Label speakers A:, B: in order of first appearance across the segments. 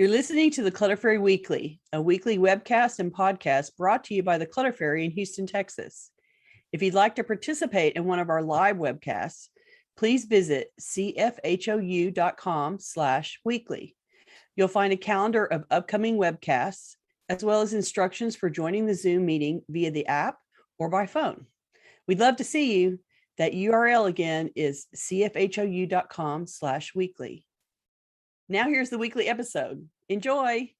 A: You're listening to the Clutter Fairy Weekly, a weekly webcast and podcast brought to you by the Clutter Fairy in Houston, Texas. If you'd like to participate in one of our live webcasts, please visit cfhou.com/weekly. You'll find a calendar of upcoming webcasts, as well as instructions for joining the Zoom meeting via the app or by phone. We'd love to see you. That URL again is cfhou.com/weekly. Now here's the weekly episode. Enjoy.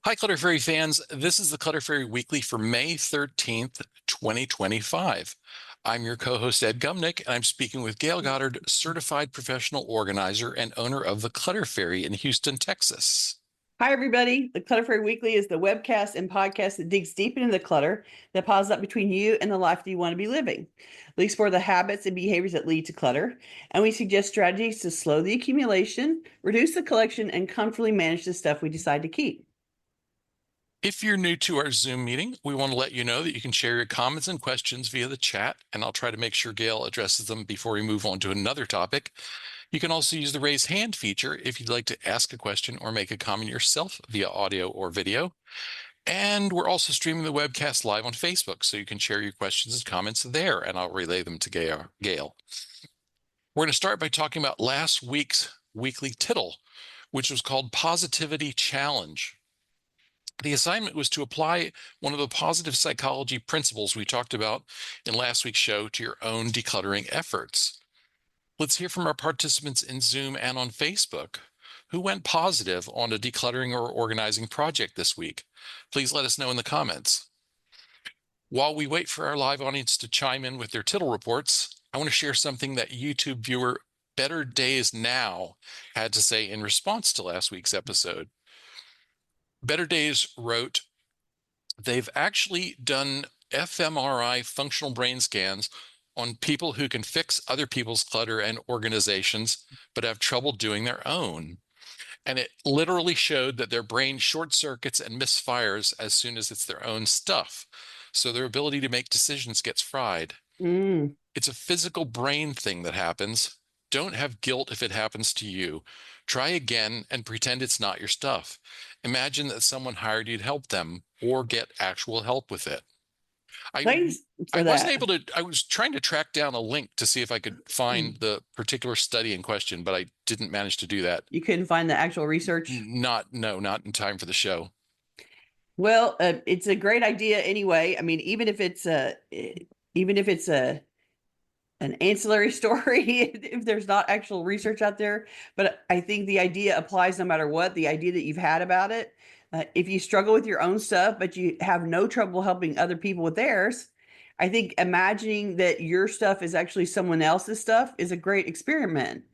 B: Hi, Clutter Fairy fans. This is the Clutter Fairy Weekly for May 13th, 2025. I'm your co-host, Ed Gumnick, and I'm speaking with Gayle Goddard, certified professional organizer and owner of the Clutter Fairy in Houston, Texas.
A: Hi, everybody. The Clutter Fairy Weekly is the webcast and podcast that digs deep into the clutter that piles up between you and the life that you want to be living. We explore the habits and behaviors that lead to clutter, and we suggest strategies to slow the accumulation, reduce the collection, and comfortably manage the stuff we decide to keep.
B: If you're new to our Zoom meeting, we want to let you know that you can share your comments and questions via the chat, and I'll try to make sure Gayle addresses them before we move on to another topic. You can also use the raise hand feature if you'd like to ask a question or make a comment yourself via audio or video. And we're also streaming the webcast live on Facebook, so you can share your questions and comments there, and I'll relay them to Gayle. We're going to start by talking about last week's weekly tittle, which was called Positivity Challenge. The assignment was to apply one of the positive psychology principles we talked about in last week's show to your own decluttering efforts. Let's hear from our participants in Zoom and on Facebook who went positive on a decluttering or organizing project this week. Please let us know in the comments. While we wait for our live audience to chime in with their tittle reports, I want to share something that YouTube viewer Better Days Now had to say in response to last week's episode. Better Days wrote, they've actually done fMRI functional brain scans on people who can fix other people's clutter and organizations, but have trouble doing their own. And it literally showed that their brain short circuits and misfires as soon as it's their own stuff. So their ability to make decisions gets fried. It's a physical brain thing that happens. Don't have guilt if it happens to you. Try again and pretend it's not your stuff. Imagine that someone hired you to help them or get actual help with it. I wasn't able to, I was trying to track down a link to see if I could find the particular study in question, but I didn't manage to do that.
A: You couldn't find the actual research?
B: Not in time for the show.
A: Well, it's a great idea anyway. I mean, even if it's an ancillary story, if there's not actual research out there, but I think the idea applies no matter what, the idea that you've had about it. If you struggle with your own stuff, but you have no trouble helping other people with theirs, I think imagining that your stuff is actually someone else's stuff is a great experiment.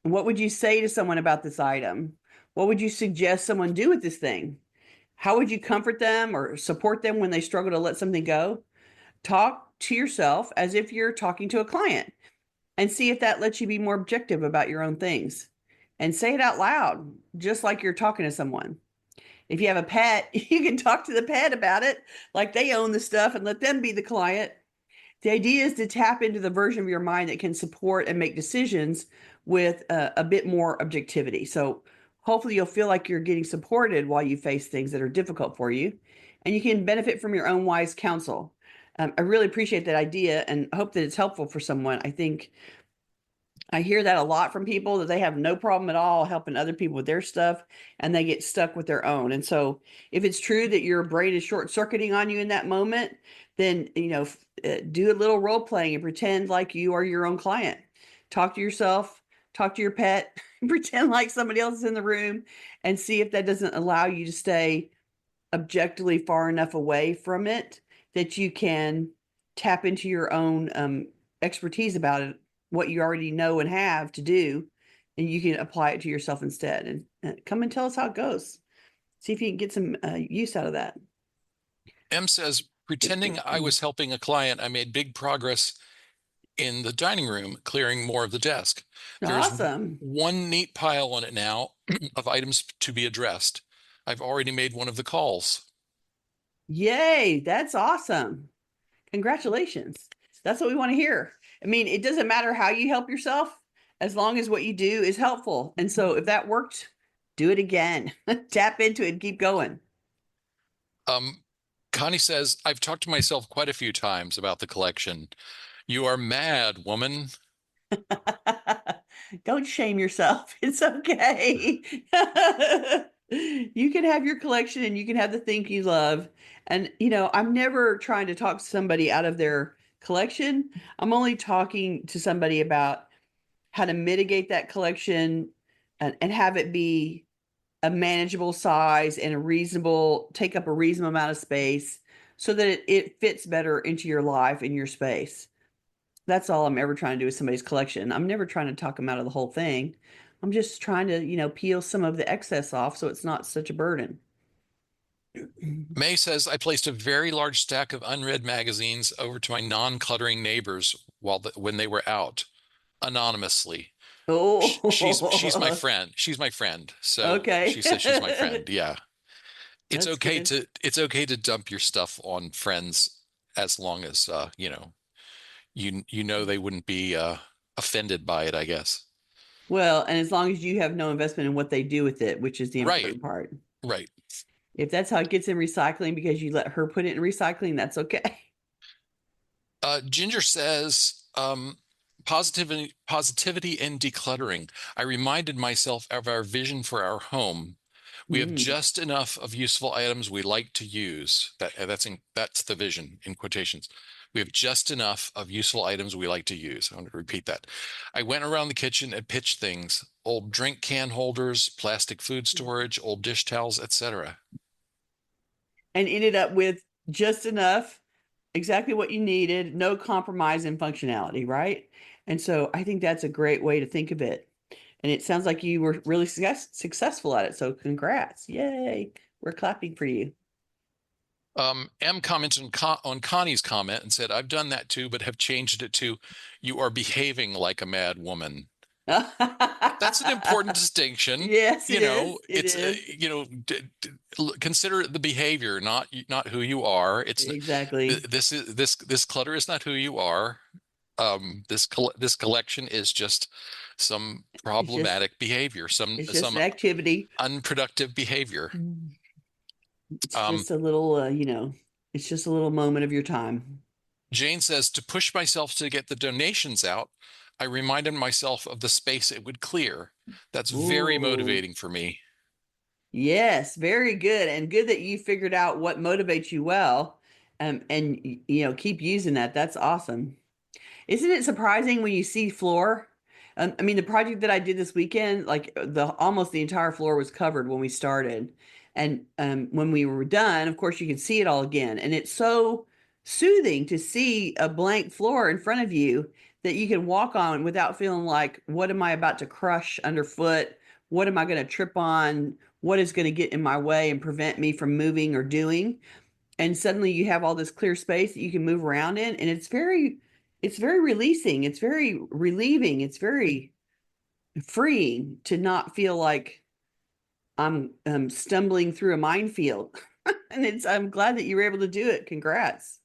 A: What would you say to someone about this item? What would you suggest someone do with this thing? How would you comfort them or support them when they struggle to let something go? Talk to yourself as if you're talking to a client and see if that lets you be more objective about your own things. And say it out loud, just like you're talking to someone. If you have a pet, you can talk to the pet about it like they own the stuff and let them be the client. The idea is to tap into the version of your mind that can support and make decisions with a bit more objectivity. So hopefully you'll feel like you're getting supported while you face things that are difficult for you, and you can benefit from your own wise counsel. I really appreciate that idea and hope that it's helpful for someone. I think I hear that a lot from people, that they have no problem at all helping other people with their stuff and they get stuck with their own. And so if it's true that your brain is short circuiting on you in that moment, then, do a little role playing and pretend like you are your own client. Talk to yourself, talk to your pet, pretend like somebody else is in the room, and see if that doesn't allow you to stay objectively far enough away from it that you can tap into your own expertise about it, what you already know and have to do, and you can apply it to yourself instead. And come and tell us how it goes. See if you can get some use out of that.
B: M says, pretending I was helping a client, I made big progress in the dining room, clearing more of the desk.
A: Awesome.
B: There's one neat pile on it now of items to be addressed. I've already made one of the calls.
A: Yay, that's awesome. Congratulations. That's what we want to hear. I mean, it doesn't matter how you help yourself as long as what you do is helpful. And so if that worked do it again. Tap into it and keep going.
B: Um, Connie says, I've talked to myself quite a few times about the collection. You are mad, woman.
A: Don't shame yourself. It's okay. You can have your collection and you can have the thing you love. And, I'm never trying to talk somebody out of their collection. I'm only talking to somebody about how to mitigate that collection and have it be a manageable size and take up a reasonable amount of space so that it fits better into your life and your space. That's all I'm ever trying to do with somebody's collection. I'm never trying to talk them out of the whole thing. I'm just trying to, peel some of the excess off so it's not such a burden.
B: May says, I placed a very large stack of unread magazines over to my non-cluttering neighbors when they were out, anonymously. She's my
A: Oh,
B: friend. She's my friend. So
A: okay.
B: she says she's my friend. Yeah.
A: That's good.
B: It's okay to dump your stuff on friends as long as you know they wouldn't be offended by it, I guess.
A: Well, and as long as you have no investment in what they do with it, which is the
B: Right.
A: important part.
B: Right.
A: If that's how it gets in recycling because you let her put it in recycling, that's okay.
B: Ginger says, positivity and decluttering. I reminded myself of our vision for our home. We have
A: Mm.
B: just enough of useful items we like to use. That's the vision in quotations. We have just enough of useful items we like to use. I want to repeat that. I went around the kitchen and pitched things: old drink can holders, plastic food storage, old dish towels, etc.
A: And ended up with just enough, exactly what you needed, no compromise in functionality, right? And so I think that's a great way to think of it. And it sounds like you were really successful at it. So congrats. Yay. We're clapping for you.
B: M commented on Connie's comment and said, I've done that too, but have changed it to, you are behaving like a mad woman. That's an important distinction.
A: Yes,
B: You
A: it
B: know,
A: is. It
B: it's
A: is.
B: consider the behavior, not who you are.
A: Exactly.
B: This clutter is not who you are. This collection is just some
A: It's just
B: problematic behavior,
A: it's just
B: some
A: an activity.
B: unproductive behavior.
A: It's
B: Um,
A: just a little it's just a little moment of your time.
B: Jane says, to push myself to get the donations out, I reminded myself of the space it would clear. That's very
A: Ooh.
B: motivating for me.
A: Yes, very good. And good that you figured out what motivates you well. And keep using that. That's awesome. Isn't it surprising when you see floor? I mean, the project that I did this weekend, like the almost the entire floor was covered when we started. And when we were done, of course, you can see it all again. And it's so soothing to see a blank floor in front of you that you can walk on without feeling like, what am I about to crush underfoot? What am I going to trip on? What is going to get in my way and prevent me from moving or doing? And suddenly you have all this clear space that you can move around in, and it's very releasing, it's very relieving, it's very freeing to not feel like I'm stumbling through a minefield. And I'm glad that you were able to do it. Congrats.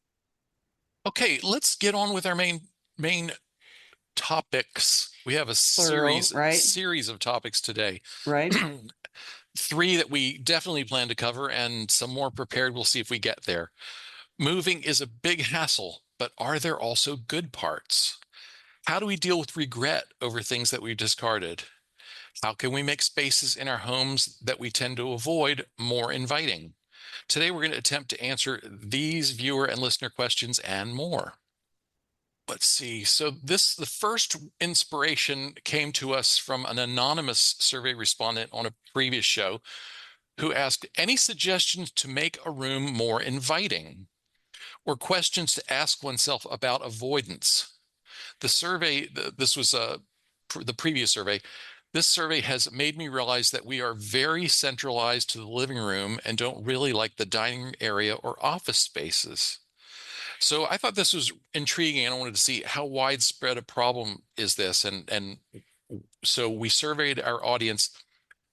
B: Okay, let's get on with our main topics. We have a
A: Plural, right?
B: series of topics today.
A: Right.
B: Three that we definitely plan to cover, and some more prepared. We'll see if we get there. Moving is a big hassle, but are there also good parts? How do we deal with regret over things that we've discarded? How can we make spaces in our homes that we tend to avoid more inviting? Today, we're going to attempt to answer these viewer and listener questions and more. Let's see. So the first inspiration came to us from an anonymous survey respondent on a previous show who asked, any suggestions to make a room more inviting, or questions to ask oneself about avoidance? The survey, this was the previous survey. This survey has made me realize that we are very centralized to the living room and don't really like the dining area or office spaces. So I thought this was intriguing, and I wanted to see how widespread a problem is this. And so we surveyed our audience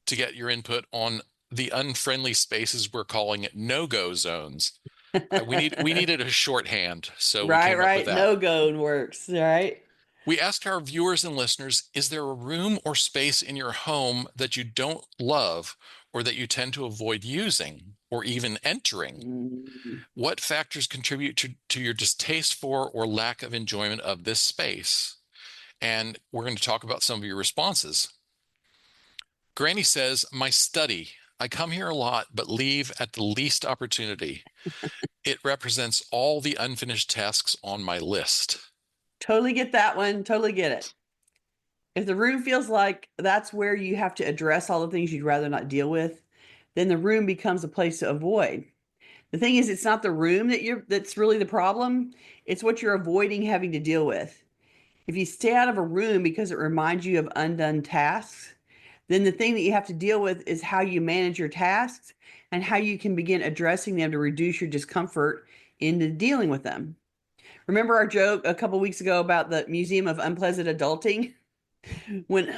B: to get your input on the unfriendly spaces. We're calling it no-go zones. We needed a shorthand, so we
A: Right,
B: came up with
A: right.
B: that.
A: No go works, right?
B: We asked our viewers and listeners, is there a room or space in your home that you don't love or that you tend to avoid using or even entering?
A: Mm.
B: What factors contribute to your distaste for or lack of enjoyment of this space? And we're going to talk about some of your responses. Granny says, my study. I come here a lot, but leave at the least opportunity. It represents all the unfinished tasks on my list.
A: Totally get that one. Totally get it. If the room feels like that's where you have to address all the things you'd rather not deal with, then the room becomes a place to avoid. The thing is, it's not the room that's really the problem. It's what you're avoiding having to deal with. If you stay out of a room because it reminds you of undone tasks, then the thing that you have to deal with is how you manage your tasks and how you can begin addressing them to reduce your discomfort into dealing with them. Remember our joke a couple weeks ago about the Museum of Unpleasant Adulting? When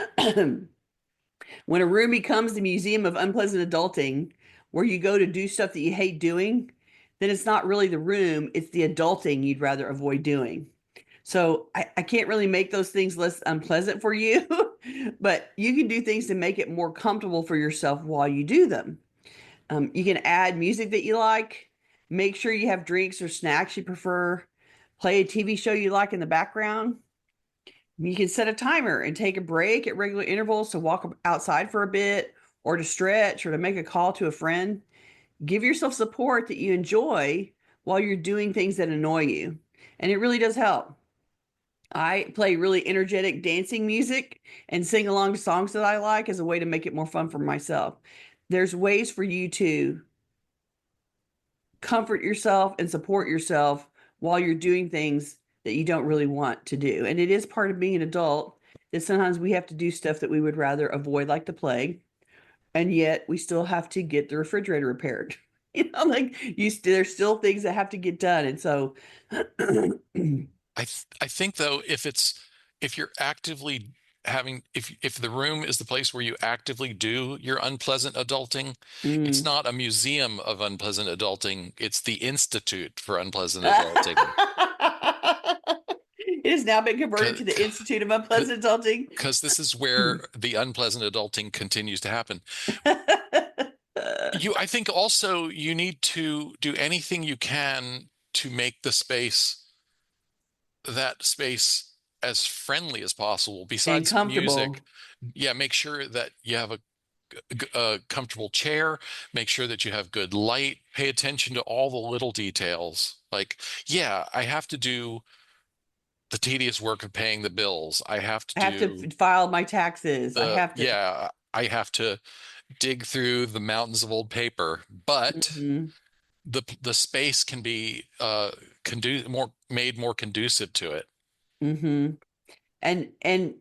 A: when a room becomes the Museum of Unpleasant Adulting, where you go to do stuff that you hate doing, then it's not really the room, it's the adulting you'd rather avoid doing. So I can't really make those things less unpleasant for you, but you can do things to make it more comfortable for yourself while you do them. You can add music that you like, make sure you have drinks or snacks you prefer, play a TV show you like in the background. You can set a timer and take a break at regular intervals to walk outside for a bit or to stretch or to make a call to a friend. Give yourself support that you enjoy while you're doing things that annoy you. And it really does help. I play really energetic dancing music and sing along to songs that I like as a way to make it more fun for myself. There's ways for you to comfort yourself and support yourself while you're doing things that you don't really want to do. And it is part of being an adult that sometimes we have to do stuff that we would rather avoid, like the plague, and yet we still have to get the refrigerator repaired. Like there's still things that have to get done. And so
B: I think though, if you're actively having if the room is the place where you actively do your unpleasant adulting, it's
A: mm.
B: not a museum of unpleasant adulting, it's the Institute for Unpleasant Adulting.
A: It has now been converted to the Institute of Unpleasant Adulting.
B: Because this is where the unpleasant adulting continues to happen. I think also you need to do anything you can to make that space as friendly as possible.
A: And
B: Besides music,
A: comfortable.
B: yeah, make sure that you have a comfortable chair, make sure that you have good light, pay attention to all the little details. Like, yeah, I have to do the tedious work of paying the bills. I have to
A: I have to
B: do
A: file my taxes. I have to.
B: yeah, I have to dig through the mountains of old paper, but
A: Mhm,
B: the space can be made more conducive to it.
A: mhm. And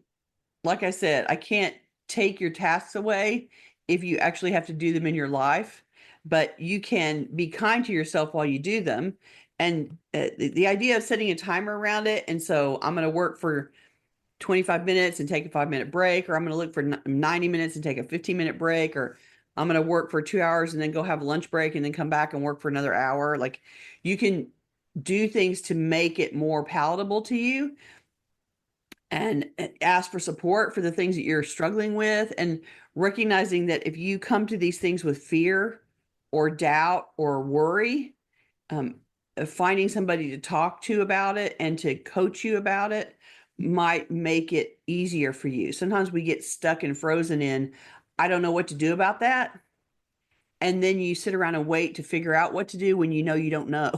A: like I said, I can't take your tasks away if you actually have to do them in your life, but you can be kind to yourself while you do them. And the idea of setting a timer around it, and so I'm going to work for 25 minutes and take a 5-minute break, or I'm going to look for 90 minutes and take a 15-minute break, or I'm going to work for 2 hours and then go have a lunch break and then come back and work for another hour. Like you can do things to make it more palatable to you and ask for support for the things that you're struggling with, and recognizing that if you come to these things with fear or doubt or worry, um, finding somebody to talk to about it and to coach you about it might make it easier for you. Sometimes we get stuck and frozen in, I don't know what to do about that. And then you sit around and wait to figure out what to do when you know you don't know.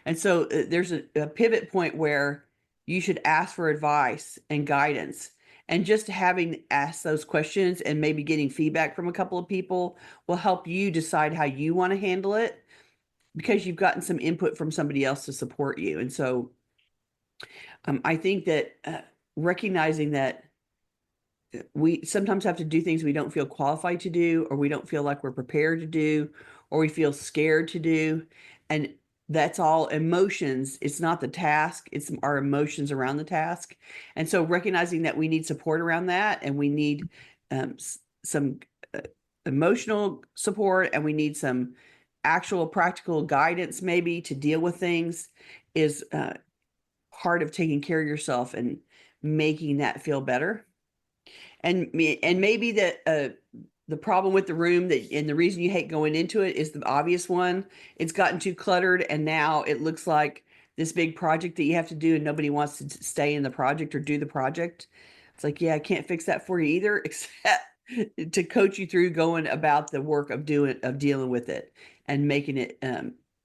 A: And so there's a pivot point where you should ask for advice and guidance. And just having asked those questions and maybe getting feedback from a couple of people will help you decide how you want to handle it, because you've gotten some input from somebody else to support you. And so I think that recognizing that we sometimes have to do things we don't feel qualified to do, or we don't feel like we're prepared to do, or we feel scared to do. And that's all emotions. It's not the task, it's our emotions around the task. And so recognizing that we need support around that, and we need some emotional support, and we need some actual practical guidance maybe to deal with things, is part of taking care of yourself and making that feel better. And maybe the problem with the room that and the reason you hate going into it is the obvious one. It's gotten too cluttered, and now it looks like this big project that you have to do, and nobody wants to stay in the project or do the project. It's like, yeah, I can't fix that for you either, except to coach you through going about the work of dealing with it and making it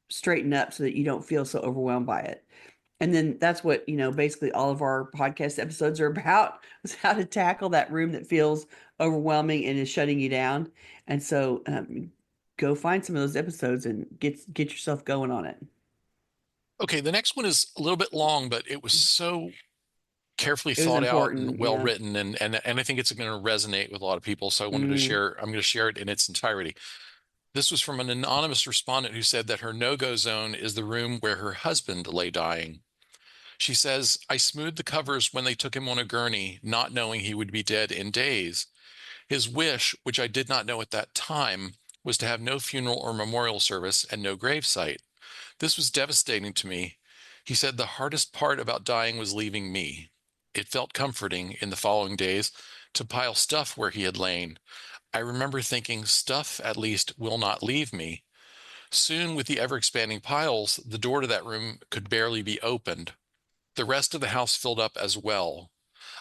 A: straighten up so that you don't feel so overwhelmed by it. And then that's what, basically all of our podcast episodes are about is how to tackle that room that feels overwhelming and is shutting you down. And so go find some of those episodes and get yourself going on it.
B: Okay, the next one is a little bit long, but it was so carefully
A: It was
B: thought out and
A: important.
B: well
A: Yeah.
B: written, and I think it's going to resonate with a lot of people. So I wanted to
A: Mm.
B: share. I'm going to share it in its entirety. This was from an anonymous respondent who said that her no-go zone is the room where her husband lay dying. She says, I smoothed the covers when they took him on a gurney, not knowing he would be dead in days. His wish, which I did not know at that time, was to have no funeral or memorial service and no gravesite. This was devastating to me. He said the hardest part about dying was leaving me. It felt comforting in the following days to pile stuff where he had lain. I remember thinking, stuff at least will not leave me. Soon, with the ever expanding piles, the door to that room could barely be opened. The rest of the house filled up as well.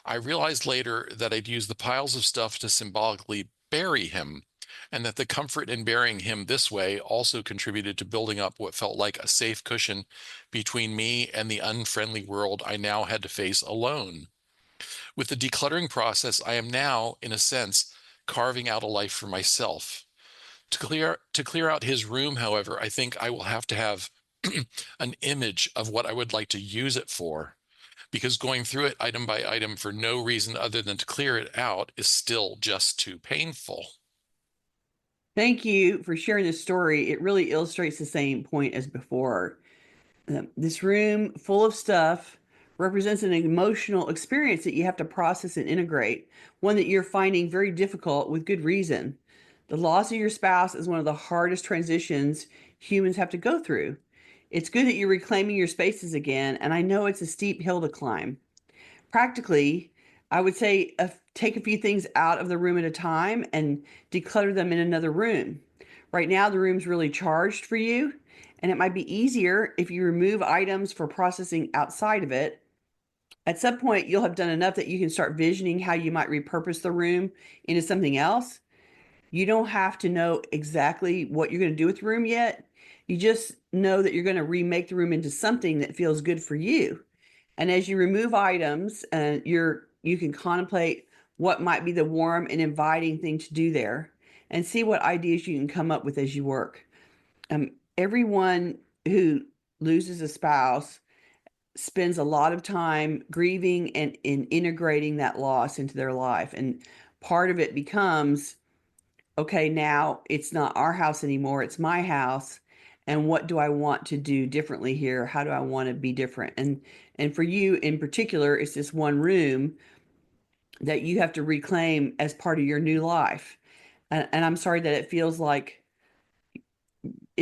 B: I realized later that I'd used the piles of stuff to symbolically bury him, and that the comfort in burying him this way also contributed to building up what felt like a safe cushion between me and the unfriendly world I now had to face alone. With the decluttering process, I am now, in a sense, carving out a life for myself. To clear out his room, however, I think I will have to have an image of what I would like to use it for, because going through it item by item for no reason other than to clear it out is still just too painful.
A: Thank you for sharing this story. It really illustrates the same point as before. This room full of stuff represents an emotional experience that you have to process and integrate, one that you're finding very difficult with good reason. The loss of your spouse is one of the hardest transitions humans have to go through. It's good that you're reclaiming your spaces again, and I know it's a steep hill to climb. Practically, I would say take a few things out of the room at a time and declutter them in another room. Right now, the room's really charged for you, and it might be easier if you remove items for processing outside of it. At some point, you'll have done enough that you can start visioning how you might repurpose the room into something else. You don't have to know exactly what you're going to do with the room yet. You just know that you're going to remake the room into something that feels good for you. And as you remove items, you can contemplate what might be the warm and inviting thing to do there, and see what ideas you can come up with as you work. Everyone who loses a spouse spends a lot of time grieving and in integrating that loss into their life, and part of it becomes, okay, now it's not our house anymore, it's my house. And what do I want to do differently here? How do I want to be different? And for you in particular, it's this one room that you have to reclaim as part of your new life. And I'm sorry that it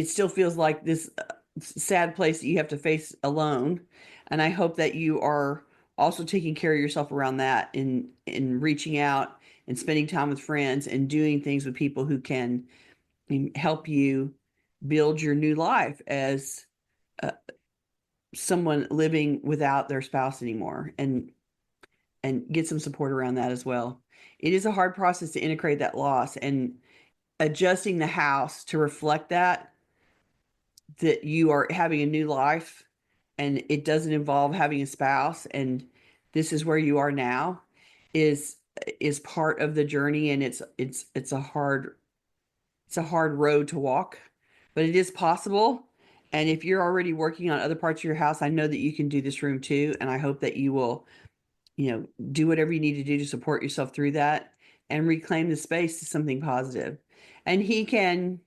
A: still feels like this sad place that you have to face alone. And I hope that you are also taking care of yourself around that in reaching out and spending time with friends and doing things with people who can help you build your new life as uh, someone living without their spouse anymore, and get some support around that as well. It is a hard process to integrate that loss, and adjusting the house to reflect that you are having a new life and it doesn't involve having a spouse, and this is where you are now, is is part of the journey. And it's a hard road to walk, but it is possible. And if you're already working on other parts of your house, I know that you can do this room too. And I hope that you will, do whatever you need to do to support yourself through that and reclaim the space to something positive. And you can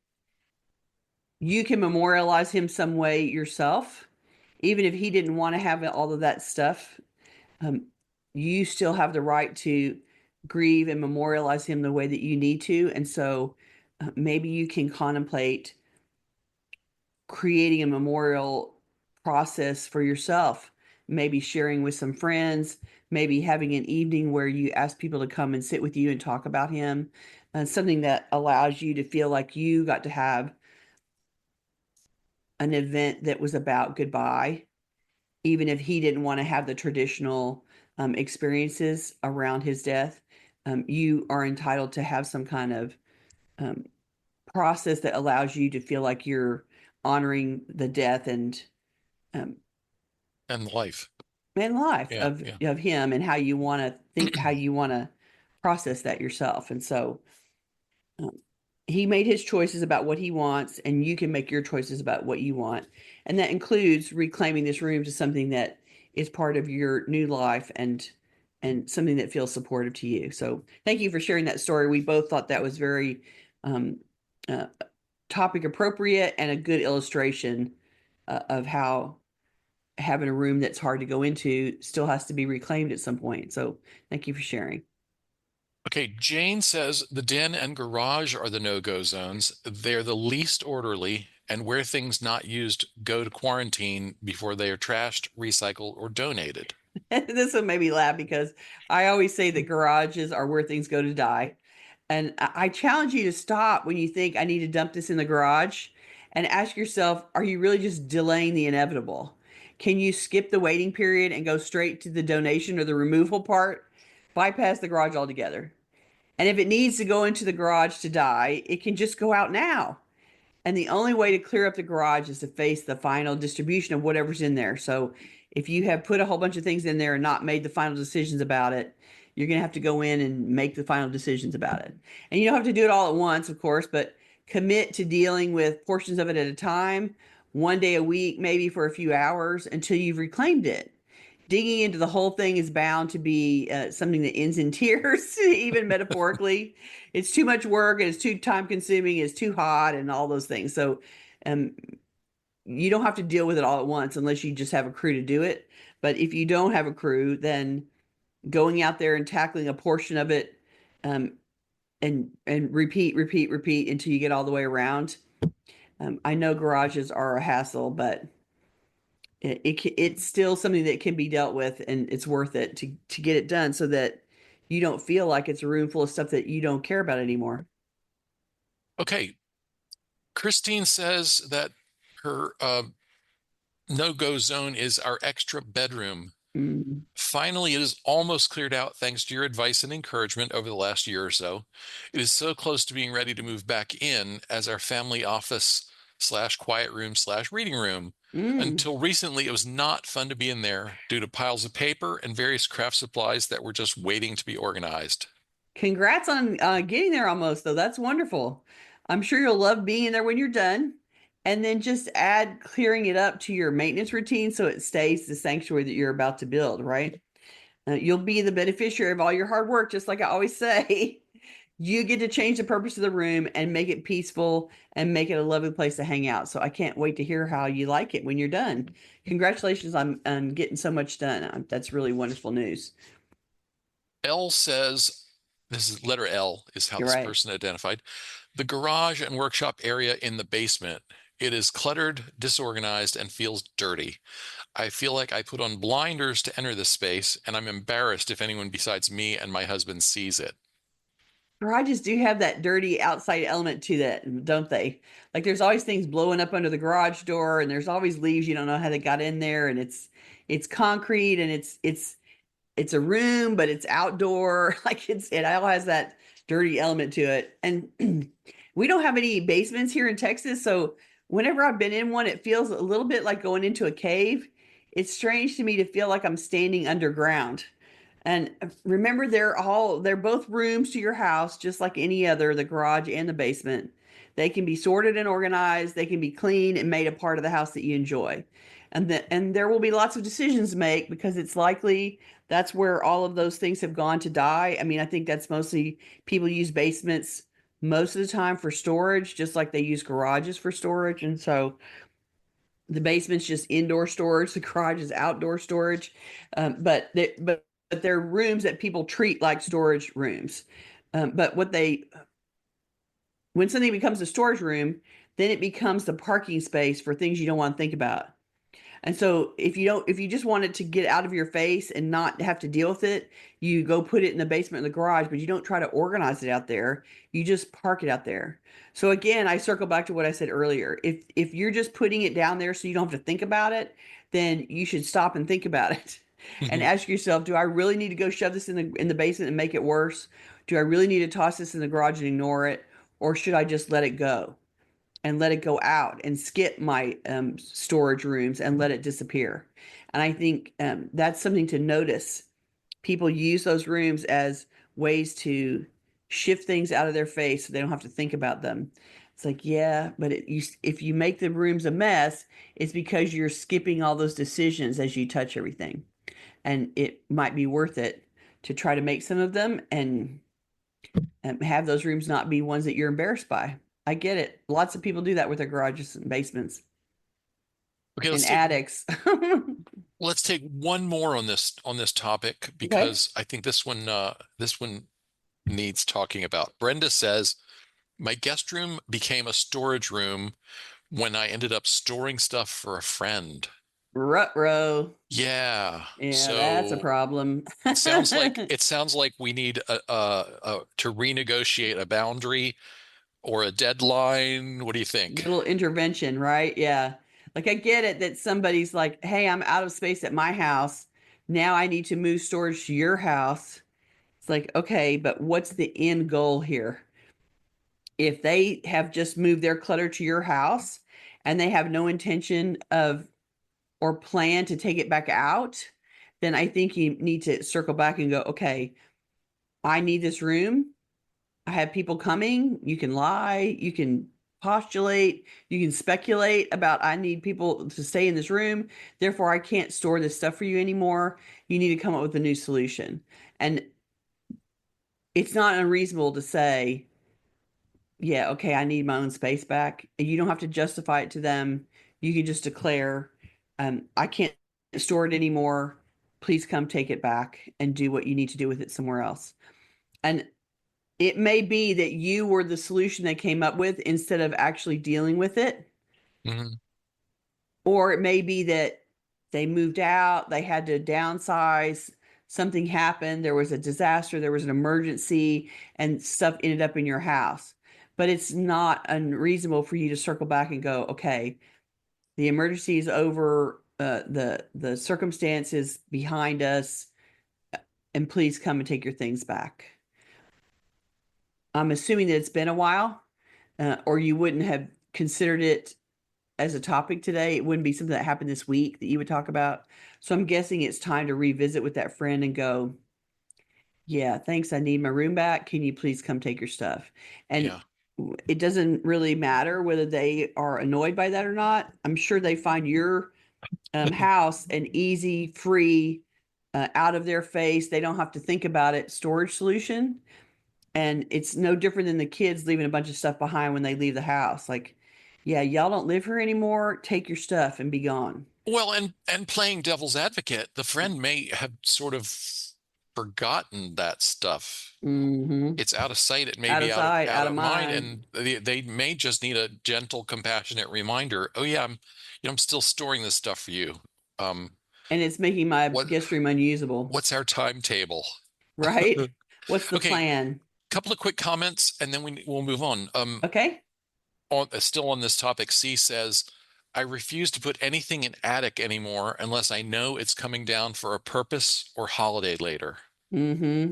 A: memorialize him some way yourself, even if he didn't want to have all of that stuff. Um, you still have the right to grieve and memorialize him the way that you need to. And so maybe you can contemplate creating a memorial process for yourself maybe sharing with some friends, maybe having an evening where you ask people to come and sit with you and talk about him, something that allows you to feel like you got to have an event that was about goodbye, even if he didn't want to have the traditional experiences around his death. You are entitled to have some kind of um, process that allows you to feel like you're honoring the death um,
B: And life.
A: and life
B: Yeah, yeah.
A: of him, and how you want to think, how you want to process that yourself. And so um, he made his choices about what he wants, and you can make your choices about what you want. And that includes reclaiming this room to something that is part of your new life, and something that feels supportive to you. So thank you for sharing that story. We both thought that was very um, uh, topic appropriate and a good illustration of how having a room that's hard to go into still has to be reclaimed at some point. So thank you for sharing.
B: Okay, Jane says the den and garage are the no-go zones. They're the least orderly, and where things not used go to quarantine before they are trashed, recycled, or donated.
A: This one made me laugh because I always say that garages are where things go to die. And I challenge you to stop when you think I need to dump this in the garage and ask yourself, are you really just delaying the inevitable? Can you skip the waiting period and go straight to the donation or the removal part? Bypass the garage altogether. And if it needs to go into the garage to die, it can just go out now. And the only way to clear up the garage is to face the final distribution of whatever's in there. So if you have put a whole bunch of things in there and not made the final decisions about it, you're going to have to go in and make the final decisions about it. And you don't have to do it all at once, of course, but commit to dealing with portions of it at a time, one day a week, maybe for a few hours until you've reclaimed it. Digging into the whole thing is bound to be something that ends in tears, even metaphorically. It's too much work and it's too time consuming, it's too hot, and all those things. So, um, you don't have to deal with it all at once unless you just have a crew to do it. But if you don't have a crew, then going out there and tackling a portion of it, um, and repeat until you get all the way around. I know garages are a hassle, but it's still something that can be dealt with, and it's worth it to get it done so that you don't feel like it's a room full of stuff that you don't care about anymore.
B: Okay, Christine says that her no-go zone is our extra bedroom.
A: Mm.
B: Finally, it is almost cleared out thanks to your advice and encouragement over the last year or so. It is so close to being ready to move back in as our family office slash quiet room slash reading room.
A: Mm.
B: Until recently, it was not fun to be in there due to piles of paper and various craft supplies that were just waiting to be organized.
A: Congrats on getting there almost, though. That's wonderful. I'm sure you'll love being in there when you're done. And then just add clearing it up to your maintenance routine so it stays the sanctuary that you're about to build, right? You'll be the beneficiary of all your hard work, just like I always say. You get to change the purpose of the room and make it peaceful and make it a lovely place to hang out. So I can't wait to hear how you like it when you're done. Congratulations on getting so much done. That's really wonderful news.
B: L says, this is letter L is how
A: You're
B: this
A: right.
B: person identified, the garage and workshop area in the basement. It is cluttered, disorganized, and feels dirty. I feel like I put on blinders to enter this space, and I'm embarrassed if anyone besides me and my husband sees it.
A: Garages do have that dirty outside element to that, don't they? Like there's always things blowing up under the garage door, and there's always leaves you don't know how they got in there, and it's concrete, and it's a room, but it's outdoor. Like it all has that dirty element to it. And we don't have any basements here in Texas, so whenever I've been in one, it feels a little bit like going into a cave. It's strange to me to feel like I'm standing underground. And remember, they're both rooms to your house, just like any other, the garage and the basement. They can be sorted and organized, they can be clean and made a part of the house that you enjoy. And there will be lots of decisions to make because it's likely that's where all of those things have gone to die. I mean, I think that's mostly people use basements most of the time for storage, just like they use garages for storage. And so the basement's just indoor storage, the garage is outdoor storage. But they're rooms that people treat like storage rooms. But when something becomes a storage room, then it becomes the parking space for things you don't want to think about. And so if you just want it to get out of your face and not have to deal with it, you go put it in the basement of the garage, but you don't try to organize it out there. You just park it out there. So again, I circle back to what I said earlier. If you're just putting it down there so you don't have to think about it, then you should stop and think about it and
B: Mhm.
A: ask yourself, do I really need to go shove this in the basement and make it worse? Do I really need to toss this in the garage and ignore it? Or should I just let it go? And let it go out and skip my storage rooms and let it disappear. And I think that's something to notice. People use those rooms as ways to shift things out of their face so they don't have to think about them. It's like, yeah, but if you make the rooms a mess, it's because you're skipping all those decisions as you touch everything. And it might be worth it to try to make some of them and have those rooms not be ones that you're embarrassed by. I get it. Lots of people do that with their garages and basements
B: Okay,
A: and attics.
B: let's take one more on this topic
A: Okay.
B: because I think this one needs talking about. Brenda says, my guest room became a storage room when I ended up storing stuff for a friend.
A: Rut-row.
B: Yeah.
A: Yeah, that's a
B: So
A: problem.
B: it sounds like we need to renegotiate a boundary or a deadline. What do you think?
A: Little intervention, right? Yeah. Like I get it that somebody's like, hey, I'm out of space at my house. Now I need to move storage to your house. It's like, okay, but what's the end goal here? If they have just moved their clutter to your house and they have no intention of or plan to take it back out, then I think you need to circle back and go, okay, I need this room. I have people coming. You can lie, you can postulate, you can speculate about I need people to stay in this room. Therefore, I can't store this stuff for you anymore. You need to come up with a new solution. And it's not unreasonable to say, yeah, okay, I need my own space back. And you don't have to justify it to them. You can just declare, I can't store it anymore. Please come take it back and do what you need to do with it somewhere else. And it may be that you were the solution they came up with instead of actually dealing with it.
B: Mhm.
A: Or it may be that they moved out, they had to downsize, something happened, there was a disaster, there was an emergency, and stuff ended up in your house. But it's not unreasonable for you to circle back and go, okay, the emergency is over, the circumstances behind us, and please come and take your things back. I'm assuming that it's been a while, or you wouldn't have considered it as a topic today. It wouldn't be something that happened this week that you would talk about. So I'm guessing it's time to revisit with that friend and go, yeah, thanks. I need my room back. Can you please come take your stuff? And
B: Yeah.
A: it doesn't really matter whether they are annoyed by that or not. I'm sure they find your house an easy, free, out of their face. They don't have to think about it storage solution. And it's no different than the kids leaving a bunch of stuff behind when they leave the house. Like, yeah, y'all don't live here anymore. Take your stuff and be gone.
B: Well, and playing devil's advocate, the friend may have sort of forgotten that stuff.
A: Mm-hmm.
B: It's out of sight, it may
A: Out
B: be
A: of sight,
B: out
A: out of
B: of mind,
A: mind.
B: and they may just need a gentle, compassionate reminder. Oh yeah, I'm still storing this stuff for you. Um,
A: And it's making my
B: what
A: guest room unusable,
B: what's our timetable?
A: right? What's the
B: Okay,
A: plan?
B: couple of quick comments, and then we'll move on.
A: Okay.
B: Still on this topic, C says, I refuse to put anything in attic anymore unless I know it's coming down for a purpose or holiday later.
A: Mm-hmm.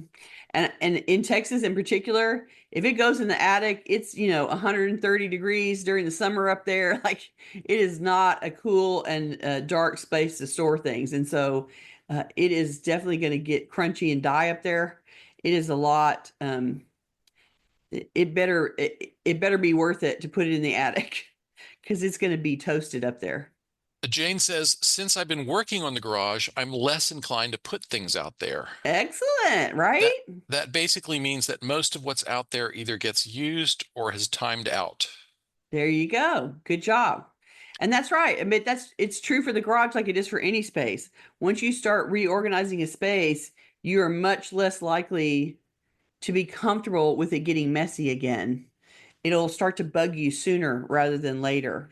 A: And in Texas in particular, if it goes in the attic, it's 130 degrees during the summer up there. Like it is not a cool and dark space to store things, and so it is definitely going to get crunchy and die up there. It is a lot. It better be worth it to put it in the attic because it's going to be toasted up there.
B: Jane says, since I've been working on the garage, I'm less inclined to put things out there.
A: Excellent,
B: That
A: right?
B: that basically means that most of what's out there either gets used or has timed out.
A: There you go. Good job. And that's right. I mean, it's true for the garage like it is for any space. Once you start reorganizing a space, you are much less likely to be comfortable with it getting messy again. It'll start to bug you sooner rather than later.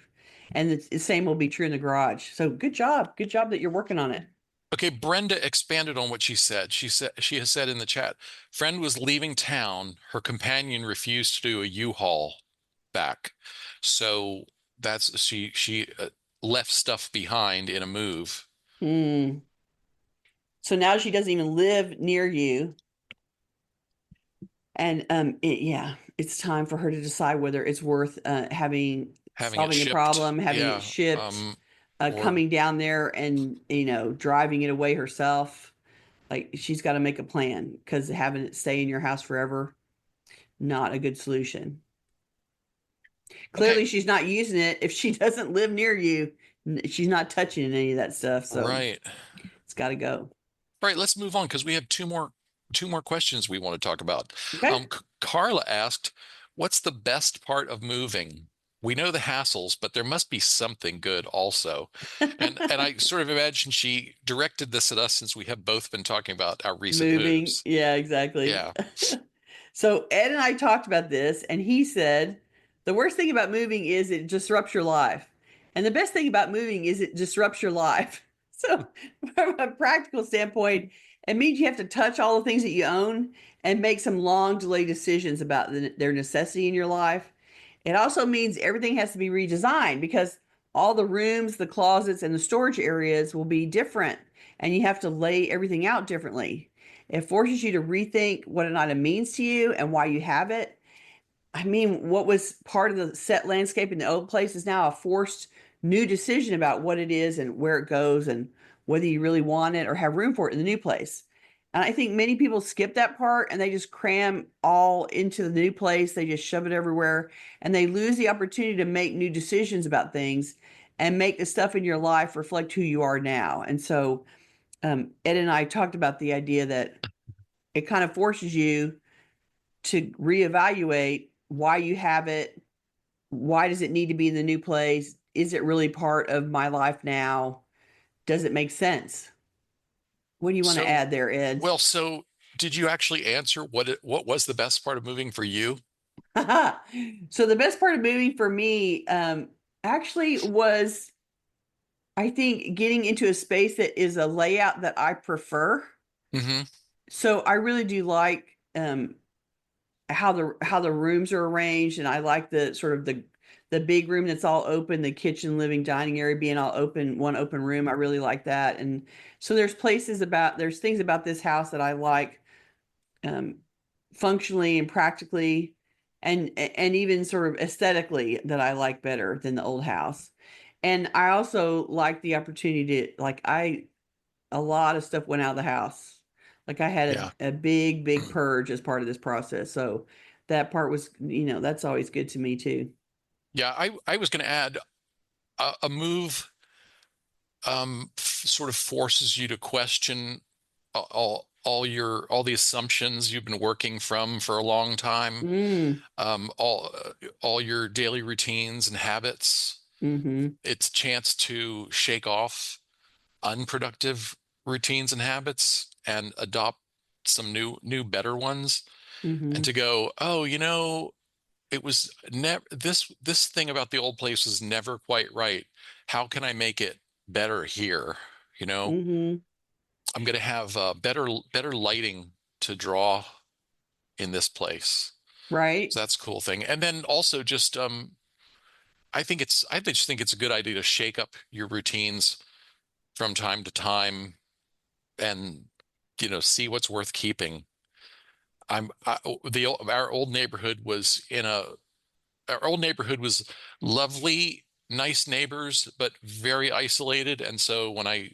A: And the same will be true in the garage. So good job. Good job that you're working on it.
B: Okay, Brenda expanded on what she said. She has said in the chat, friend was leaving town. Her companion refused to do a U-Haul back. So that's she left stuff behind in a move.
A: Hmm. So now she doesn't even live near you. And yeah, it's time for her to decide whether it's worth
B: Having it
A: solving the
B: shipped,
A: problem, having it
B: yeah,
A: shipped,
B: or
A: coming down there and, driving it away herself. Like she's got to make a plan because having it stay in your house forever, not a good solution.
B: okay,
A: Clearly, she's not using it. If she doesn't live near you, she's not touching any of that stuff. So
B: right.
A: it's got to go.
B: All right, let's move on because we have two more questions we want to talk about.
A: Okay.
B: Carla asked, "What's the best part of moving? We know the hassles, but there must be something good also." And I sort of imagine she directed this at us since we have both been talking about our recent
A: Moving.
B: moves.
A: Yeah, exactly.
B: Yeah.
A: So Ed and I talked about this, and he said the worst thing about moving is it disrupts your life. And the best thing about moving is it disrupts your life. So, from a practical standpoint, it means you have to touch all the things that you own and make some long delay decisions about their necessity in your life. It also means everything has to be redesigned because all the rooms, the closets, and the storage areas will be different, and you have to lay everything out differently. It forces you to rethink what an item means to you and why you have it. I mean, what was part of the set landscape in the old place is now a forced new decision about what it is and where it goes and whether you really want it or have room for it in the new place. And I think many people skip that part and they just cram all into the new place. They just shove it everywhere and they lose the opportunity to make new decisions about things and make the stuff in your life reflect who you are now. And so Ed and I talked about the idea that it kind of forces you to reevaluate why you have it. Why does it need to be in the new place? Is it really part of my life now? Does it make sense? What do you want to
B: So,
A: add there, Ed?
B: well, so did you actually answer what was the best part of moving for you?
A: So the best part of moving for me actually was, I think, getting into a space that is a layout that I prefer.
B: Hmm.
A: So I really do like how the rooms are arranged, and I like the sort of the big room that's all open, the kitchen, living, dining area being all open, one open room. I really like that. And so there's things about this house that I like um, functionally and practically, and even sort of aesthetically that I like better than the old house. And I also like the opportunity to like I a lot of stuff went out of the house. Like I had
B: Yeah.
A: a big purge as part of this process. So that part was, that's always good to me too.
B: Yeah, I was going to add a move sort of forces you to question all the assumptions you've been working from for a long time,
A: Mm,
B: all your daily routines and habits.
A: mm-hmm,
B: It's a chance to shake off unproductive routines and habits and adopt some new better ones, and
A: mm-hmm,
B: to go, oh, it was never this thing about the old place was never quite right. How can I make it better here? You know,
A: mm-hmm.
B: I'm going to have better lighting to draw in this place.
A: Right.
B: So that's a cool thing. And then also just I just think it's a good idea to shake up your routines from time to time and see what's worth keeping. Our old neighborhood was in a our old neighborhood was lovely, nice neighbors, but very isolated. And so when I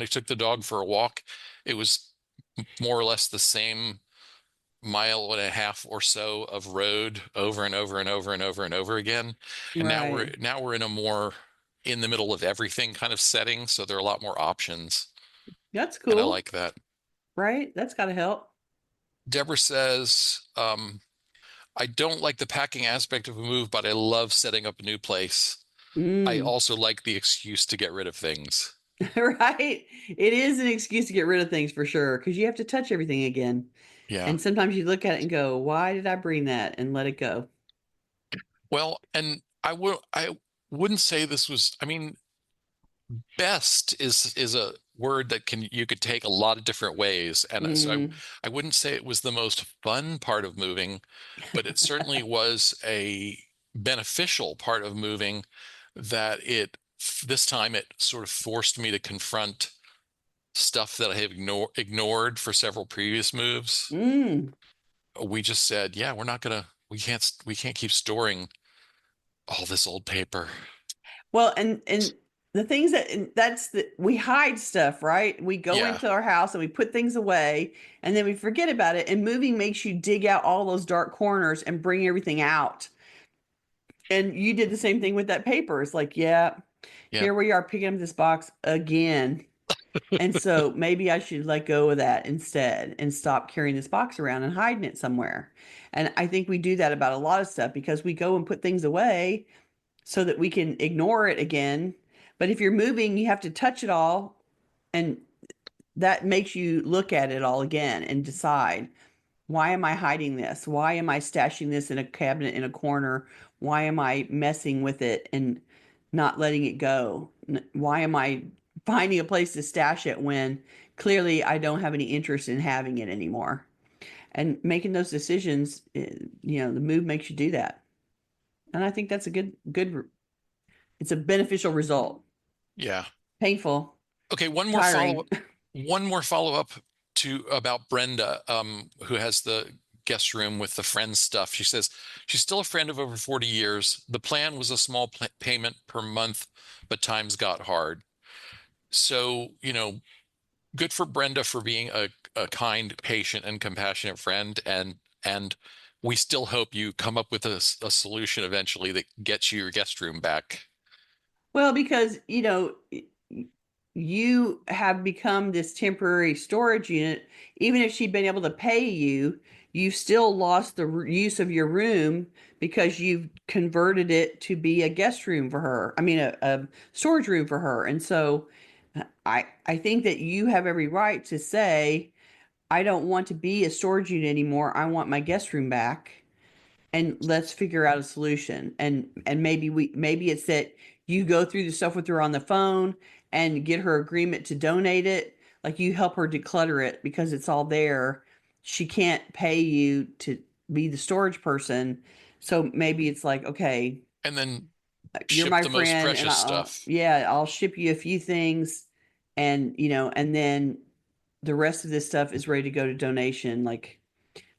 B: took the dog for a walk, it was more or less the same mile and a half or so of road over and over and over and over and over again. And
A: Right.
B: now we're in a more in the middle of everything kind of setting, so there are a lot more options,
A: That's
B: and I
A: cool.
B: like that.
A: Right. That's got to help.
B: Deborah says, I don't like the packing aspect of a move, but I love setting up a new place. I
A: Mm.
B: also like the excuse to get rid of things.
A: Right. It is an excuse to get rid of things for sure because you have to touch everything again.
B: Yeah.
A: And sometimes you look at it and go, why did I bring that? And let it go.
B: Well, and I will. wouldn't say this was, I mean, best is a word that can you could take a lot of different ways. And so
A: Mm.
B: I wouldn't say it was the most fun part of moving, but it certainly was a beneficial part of moving that this time it sort of forced me to confront stuff that I have ignored for several previous moves.
A: Mm.
B: We just said, yeah, we can't keep storing all this old paper.
A: Well, and the things that and that's the we hide stuff, right? We go
B: Yeah.
A: into our house and we put things away and then we forget about it. And moving makes you dig out all those dark corners and bring everything out. And you did the same thing with that paper. It's like, yeah,
B: Yeah.
A: here we are picking up this box again. And so maybe I should let go of that instead and stop carrying this box around and hiding it somewhere. And I think we do that about a lot of stuff because we go and put things away so that we can ignore it again. But if you're moving, you have to touch it all, and that makes you look at it all again and decide, why am I hiding this? Why am I stashing this in a cabinet in a corner? Why am I messing with it and not letting it go? Why am I finding a place to stash it when clearly I don't have any interest in having it anymore? And making those decisions, the move makes you do that. And I think that's a good, it's a beneficial result.
B: Yeah.
A: Painful,
B: Okay,
A: tiring.
B: one more follow up to about Brenda, who has the guest room with the friends stuff. She says she's still a friend of over 40 years. The plan was a small payment per month, but times got hard. So, good for Brenda for being a kind, patient, and compassionate friend. And we still hope you come up with a solution eventually that gets you your guest room back.
A: Well, because, you have become this temporary storage unit. Even if she'd been able to pay you, you've still lost the use of your room because you've converted it to be a guest room for her. I mean, a storage room for her. And so I think that you have every right to say, I don't want to be a storage unit anymore. I want my guest room back, and let's figure out a solution. And maybe it's that you go through the stuff with her on the phone and get her agreement to donate it. Like, you help her declutter it because it's all there. She can't pay you to be the storage person. So maybe it's like, okay,
B: And then
A: you're
B: ship
A: my
B: the most
A: friend, and
B: precious stuff.
A: yeah, I'll ship you a few things, and and then the rest of this stuff is ready to go to donation. Like,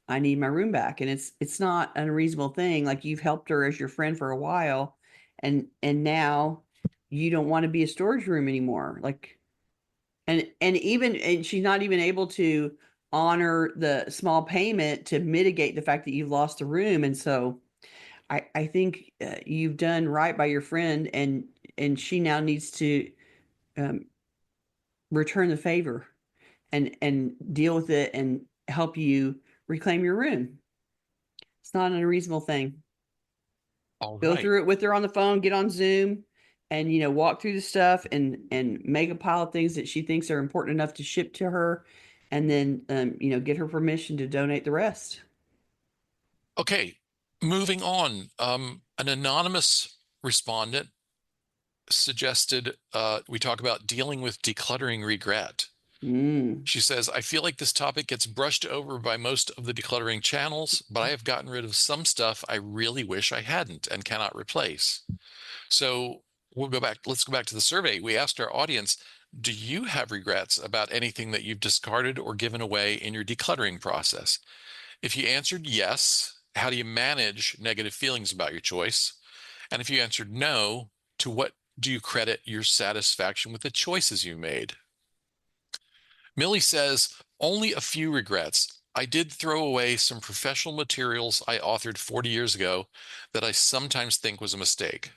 A: I need my room back. And it's not an unreasonable thing. Like, you've helped her as your friend for a while, and now you don't want to be a storage room anymore. Like, and she's not even able to honor the small payment to mitigate the fact that you've lost the room. And so I think you've done right by your friend, and she now needs to um, return the favor and deal with it and help you reclaim your room. It's not an unreasonable thing.
B: All
A: Go
B: right.
A: through it with her on the phone, get on Zoom, and walk through the stuff and make a pile of things that she thinks are important enough to ship to her, and then get her permission to donate the rest.
B: Okay, moving on. An anonymous respondent suggested we talk about dealing with decluttering regret.
A: Mm.
B: She says, I feel like this topic gets brushed over by most of the decluttering channels, but I have gotten rid of some stuff I really wish I hadn't and cannot replace. So let's go back to the survey. We asked our audience, do you have regrets about anything that you've discarded or given away in your decluttering process? If you answered yes, how do you manage negative feelings about your choice? And if you answered no, to what do you credit your satisfaction with the choices you made? Millie says, only a few regrets. I did throw away some professional materials I authored 40 years ago that I sometimes think was a mistake.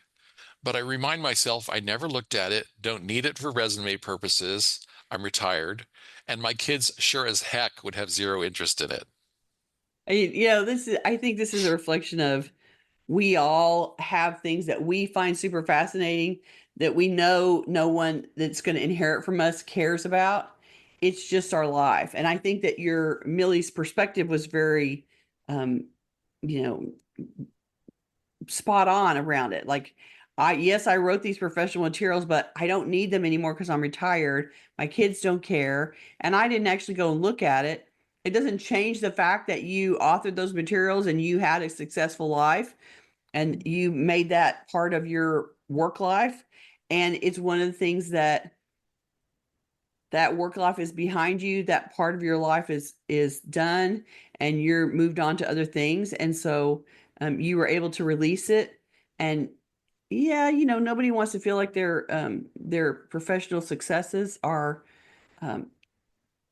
B: But I remind myself I never looked at it, don't need it for resume purposes. I'm retired, and my kids sure as heck would have zero interest in it.
A: I think this is a reflection of, we all have things that we find super fascinating that we know no one that's going to inherit from us cares about. It's just our life. And I think that your Millie's perspective was very, um, you know, spot on around it. Like, Yes, I wrote these professional materials, but I don't need them anymore because I'm retired. My kids don't care, and I didn't actually go and look at it. It doesn't change the fact that you authored those materials and you had a successful life and you made that part of your work life. And it's one of the things that that work life is behind you, that part of your life is done, and you're moved on to other things. And so you were able to release it. And yeah, nobody wants to feel like their professional successes are um,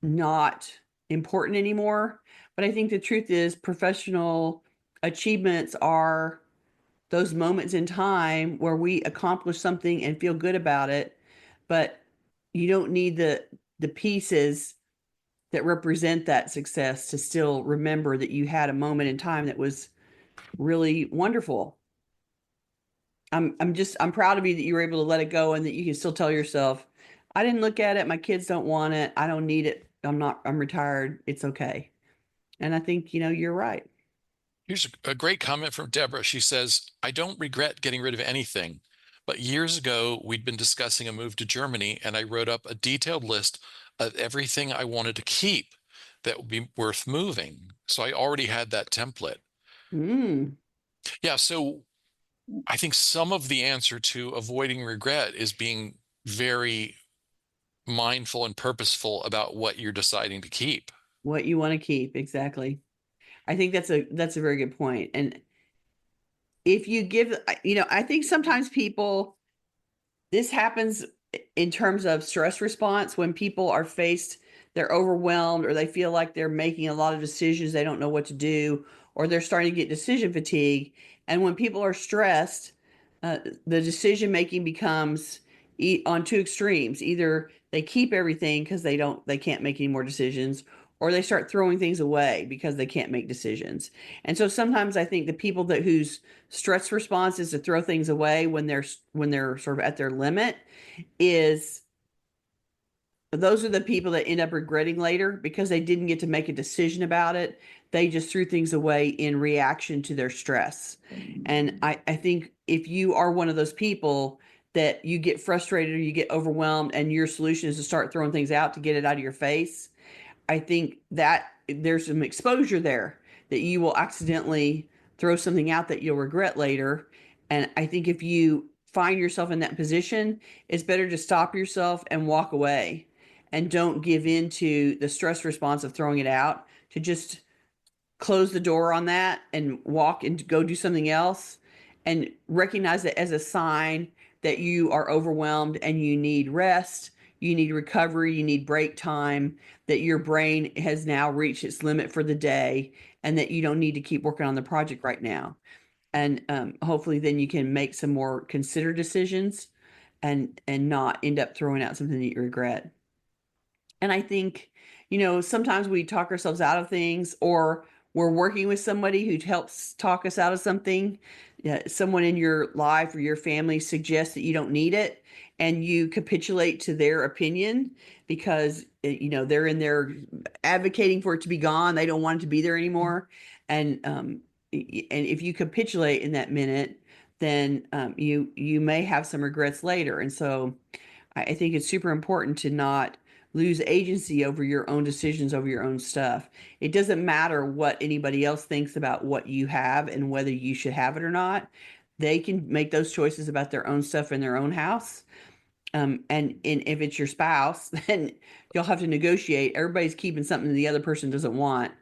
A: not important anymore. But I think the truth is professional achievements are those moments in time where we accomplish something and feel good about it, but you don't need the pieces that represent that success to still remember that you had a moment in time that was really wonderful. I'm proud of you that you were able to let it go and that you can still tell yourself, I didn't look at it, my kids don't want it, I don't need it, I'm retired, it's okay. And I think, you're right.
B: Here's a great comment from Deborah. She says, I don't regret getting rid of anything, but years ago, we'd been discussing a move to Germany, and I wrote up a detailed list of everything I wanted to keep that would be worth moving. So I already had that template.
A: Mm,
B: Yeah, so I think some of the answer to avoiding regret is being very mindful and purposeful about what you're deciding to keep.
A: what you want to keep, exactly. I think that's a very good point. And if you give, I think sometimes people, this happens in terms of stress response when people are faced, they're overwhelmed or they feel like they're making a lot of decisions, they don't know what to do, or they're starting to get decision fatigue. And when people are stressed, the decision making becomes on two extremes. Either they keep everything because they can't make any more decisions, or they start throwing things away because they can't make decisions. And so sometimes I think the people that whose stress response is to throw things away when they're sort of at their limit is those are the people that end up regretting later because they didn't get to make a decision about it. They just threw things away in reaction to their stress. And I think if you are one of those people that you get frustrated or you get overwhelmed and your solution is to start throwing things out to get it out of your face, I think that there's some exposure there that you will accidentally throw something out that you'll regret later. And I think if you find yourself in that position, it's better to stop yourself and walk away and don't give in to the stress response of throwing it out, to just close the door on that and walk and go do something else and recognize it as a sign that you are overwhelmed and you need rest, you need recovery, you need break time, that your brain has now reached its limit for the day and that you don't need to keep working on the project right now. And hopefully then you can make some more considered decisions and not end up throwing out something that you regret. And I think, sometimes we talk ourselves out of things or we're working with somebody who helps talk us out of something. Yeah, someone in your life or your family suggests that you don't need it and you capitulate to their opinion because, they're in there advocating for it to be gone. They don't want it to be there anymore. And if you capitulate in that minute, then you may have some regrets later. And so I think it's super important to not lose agency over your own decisions, over your own stuff. It doesn't matter what anybody else thinks about what you have and whether you should have it or not. They can make those choices about their own stuff in their own house. And if it's your spouse, then you'll have to negotiate. Everybody's keeping something the other person doesn't want.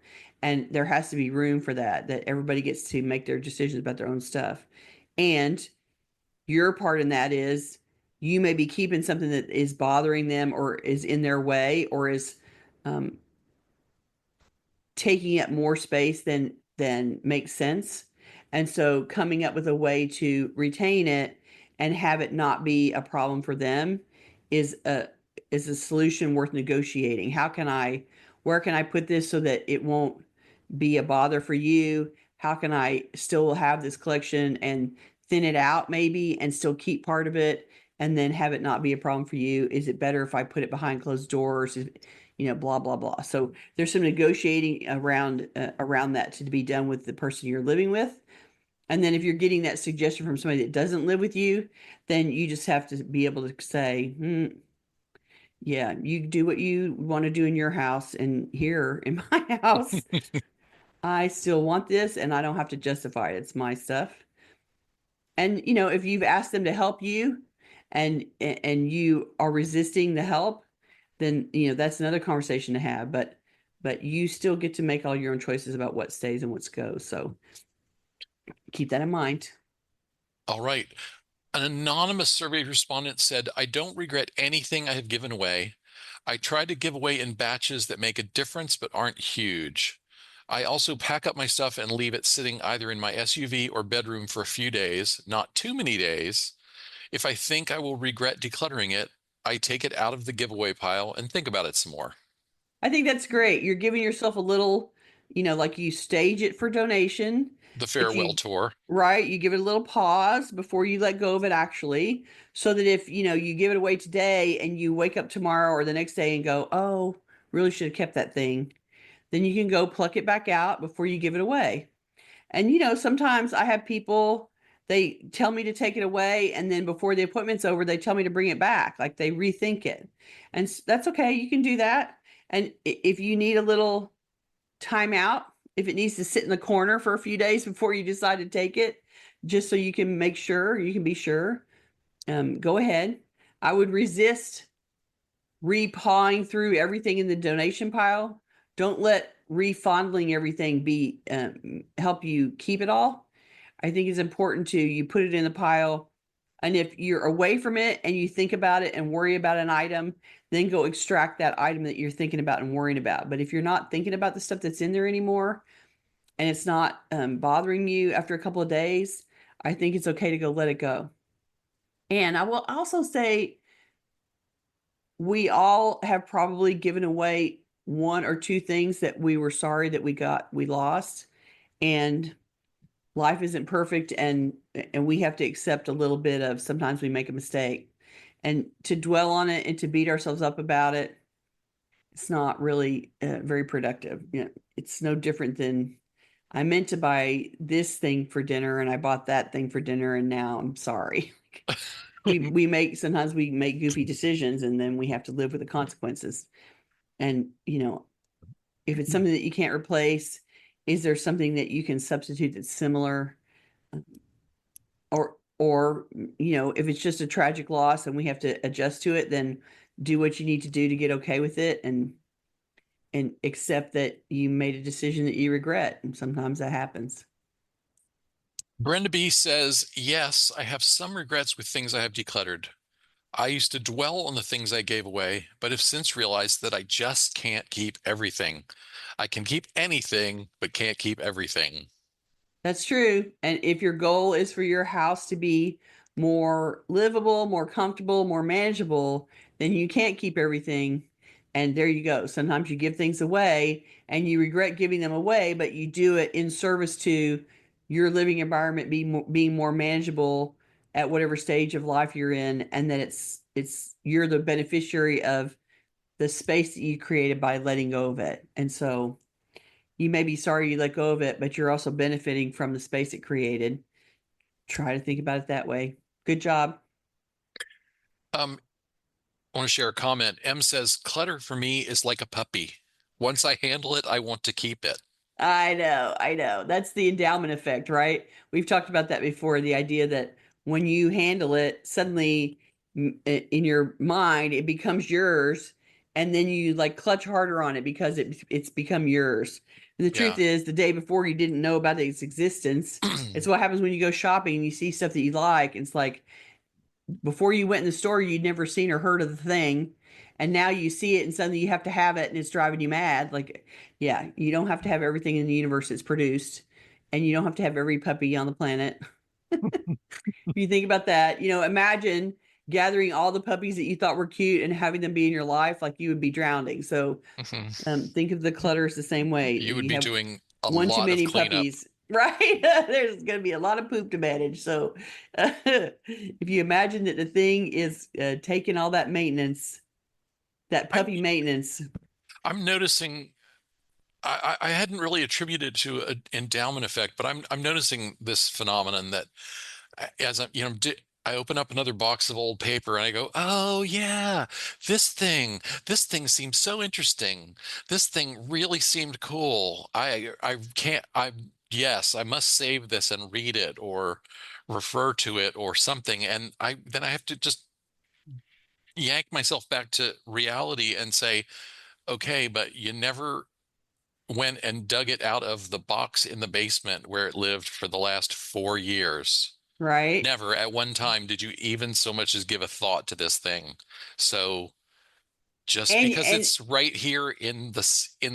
A: And there has to be room for that, that everybody gets to make their decisions about their own stuff. And your part in that is you may be keeping something that is bothering them or is in their way or is um, taking up more space than makes sense. And so coming up with a way to retain it and have it not be a problem for them is a solution worth negotiating. Where can I put this so that it won't be a bother for you? How can I still have this collection and thin it out maybe and still keep part of it and then have it not be a problem for you? Is it better if I put it behind closed doors? Blah, blah, blah. So there's some negotiating around that to be done with the person you're living with. And then if you're getting that suggestion from somebody that doesn't live with you, then you just have to be able to say, yeah, you do what you want to do in your house. And here in my house, I still want this and I don't have to justify it. It's my stuff. And if you've asked them to help you and you are resisting the help, then that's another conversation to have. But you still get to make all your own choices about what stays and what goes. So keep that in mind.
B: All right. An anonymous survey respondent said, I don't regret anything I have given away. I try to give away in batches that make a difference but aren't huge. I also pack up my stuff and leave it sitting either in my SUV or bedroom for a few days, not too many days. If I think I will regret decluttering it, I take it out of the giveaway pile and think about it some more.
A: I think that's great. You're giving yourself a little, like you stage it for donation,
B: The
A: but
B: farewell tour.
A: right, you give it a little pause before you let go of it actually, so that if, you give it away today and you wake up tomorrow or the next day and go, oh, really should have kept that thing, then you can go pluck it back out before you give it away. And sometimes I have people, they tell me to take it away, and then before the appointment's over, they tell me to bring it back. Like they rethink it. And that's okay. You can do that. And if you need a little timeout, if it needs to sit in the corner for a few days before you decide to take it, just so you can make sure, you can be sure, go ahead. I would resist repawing through everything in the donation pile. Don't let refondling everything be help you keep it all. I think it's important to you put it in the pile, and if you're away from it and you think about it and worry about an item, then go extract that item that you're thinking about and worrying about. But if you're not thinking about the stuff that's in there anymore and it's not bothering you after a couple of days, I think it's okay to go let it go. And I will also say we all have probably given away one or two things that we were sorry that we lost. And life isn't perfect, and we have to accept a little bit of sometimes we make a mistake. And to dwell on it and to beat ourselves up about it, it's not really very productive. It's no different than I meant to buy this thing for dinner and I bought that thing for dinner and now I'm sorry. Sometimes we make goofy decisions and then we have to live with the consequences. And if it's something that you can't replace, is there something that you can substitute that's similar? Or if it's just a tragic loss and we have to adjust to it, then do what you need to do to get okay with it and accept that you made a decision that you regret. And sometimes that happens.
B: Brenda B says, yes, I have some regrets with things I have decluttered. I used to dwell on the things I gave away, but have since realized that I just can't keep everything. I can keep anything, but can't keep everything.
A: That's true. And if your goal is for your house to be more livable, more comfortable, more manageable, then you can't keep everything. And there you go. Sometimes you give things away and you regret giving them away, but you do it in service to your living environment being more manageable at whatever stage of life you're in, and that it's you're the beneficiary of the space that you created by letting go of it. And so you may be sorry you let go of it, but you're also benefiting from the space it created. Try to think about it that way. Good job.
B: Um, I want to share a comment. M says, clutter for me is like a puppy. Once I handle it, I want to keep it.
A: I know, I know. That's the endowment effect, right? We've talked about that before. The idea that when you handle it, suddenly in your mind, it becomes yours. And then you like clutch harder on it because it's become yours. And the truth
B: Yeah.
A: is, the day before you didn't know about its existence. It's what happens when you go shopping and you see stuff that you like. It's like before you went in the store, you'd never seen or heard of the thing. And now you see it and suddenly you have to have it and it's driving you mad. Like, yeah, you don't have to have everything in the universe that's produced. And you don't have to have every puppy on the planet. If you think about that, imagine gathering all the puppies that you thought were cute and having them be in your life, like you would be drowning. So think of the clutter as the same way.
B: You would
A: You
B: be
A: have
B: doing a
A: one too
B: lot of
A: many
B: cleanup.
A: puppies, right? There's going to be a lot of poop to manage. So if you imagine that the thing is taking all that maintenance, that
B: I'm
A: puppy maintenance.
B: I'm noticing I hadn't really attributed to an endowment effect, but I'm noticing this phenomenon that as I open up another box of old paper and I go, oh yeah, this thing seems so interesting. This thing really seemed cool. I can't, yes, I must save this and read it or refer to it or something. And then I have to just yank myself back to reality and say, okay, but you never went and dug it out of the box in the basement where it lived for the last 4 years.
A: Right.
B: Never at one time did you even so much as give a thought to this thing. So just because
A: And
B: it's right here in the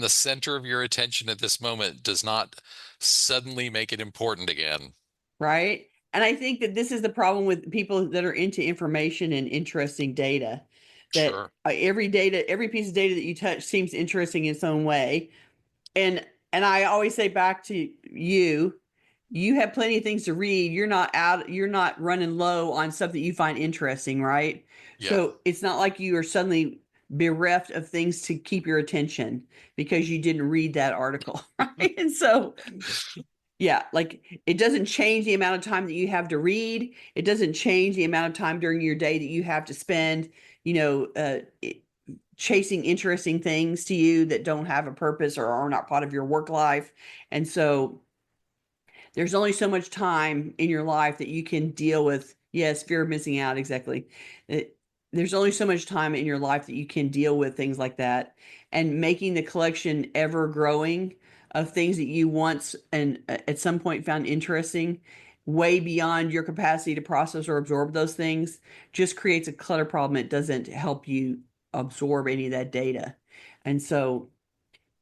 B: center of your attention at this moment does not suddenly make it important again.
A: right. And I think that this is the problem with people that are into information and interesting data, that
B: Sure.
A: every piece of data that you touch seems interesting in its own way. And I always say back to you, you have plenty of things to read. You're not running low on stuff that you find interesting, right?
B: Yeah.
A: So it's not like you are suddenly bereft of things to keep your attention because you didn't read that article, right? And so yeah, like it doesn't change the amount of time that you have to read. It doesn't change the amount of time during your day that you have to spend, you know, chasing interesting things to you that don't have a purpose or are not part of your work life. And so there's only so much time in your life that you can deal with. Yes, fear of missing out, exactly. There's only so much time in your life that you can deal with things like that. And making the collection ever growing of things that you once and at some point found interesting, way beyond your capacity to process or absorb those things, just creates a clutter problem. It doesn't help you absorb any of that data. And so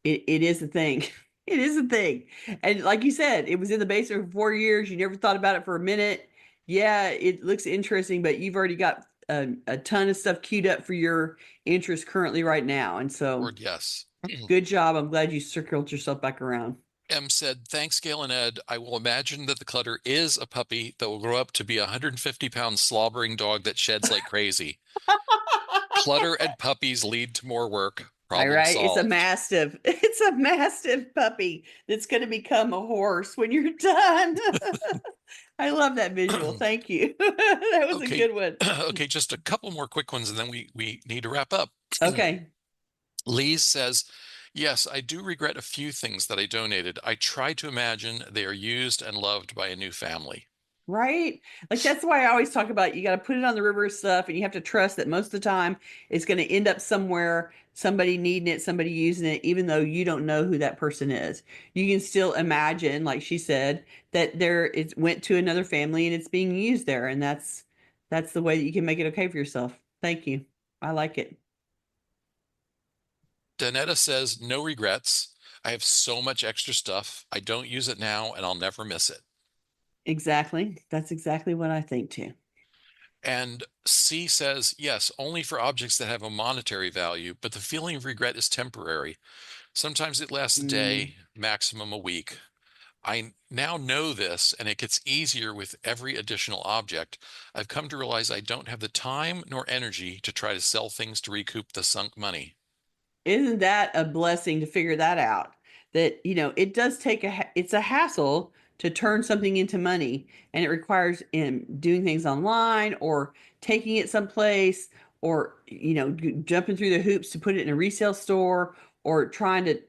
A: it is a thing. It is a thing. And like you said, it was in the basement for 4 years. You never thought about it for a minute. Yeah, it looks interesting, but you've already got a ton of stuff queued up for your interest currently right now. And so
B: Word yes.
A: good job. I'm glad you circled yourself back around.
B: M said, thanks, Gail and Ed. I will imagine that the clutter is a puppy that will grow up to be a 150-pound slobbering dog that sheds like crazy. Clutter and puppies lead to more work.
A: All
B: Problem
A: right. It's a
B: solved.
A: mastiff. It's a mastiff puppy that's going to become a horse when you're done. I love that visual. Thank you. That was a
B: Okay.
A: good one.
B: Okay, just a couple more quick ones and then we need to wrap up.
A: Okay.
B: Lee says, yes, I do regret a few things that I donated. I try to imagine they are used and loved by a new family.
A: Right? Like that's why I always talk about you got to put it on the river stuff and you have to trust that most of the time it's going to end up somewhere, somebody needing it, somebody using it, even though you don't know who that person is. You can still imagine, like she said, that it went to another family and it's being used there. And that's the way that you can make it okay for yourself. Thank you. I like it.
B: Danetta says, no regrets. I have so much extra stuff. I don't use it now and I'll never miss it.
A: Exactly. That's exactly what I think too.
B: And C says, yes, only for objects that have a monetary value, but the feeling of regret is temporary. Sometimes it lasts a
A: Mm.
B: day, maximum a week. I now know this, and it gets easier with every additional object. I've come to realize I don't have the time nor energy to try to sell things to recoup the sunk money.
A: Isn't that a blessing to figure that out? That, it does take it's a hassle to turn something into money and it requires doing things online or taking it someplace or, jumping through the hoops to put it in a resale store or trying to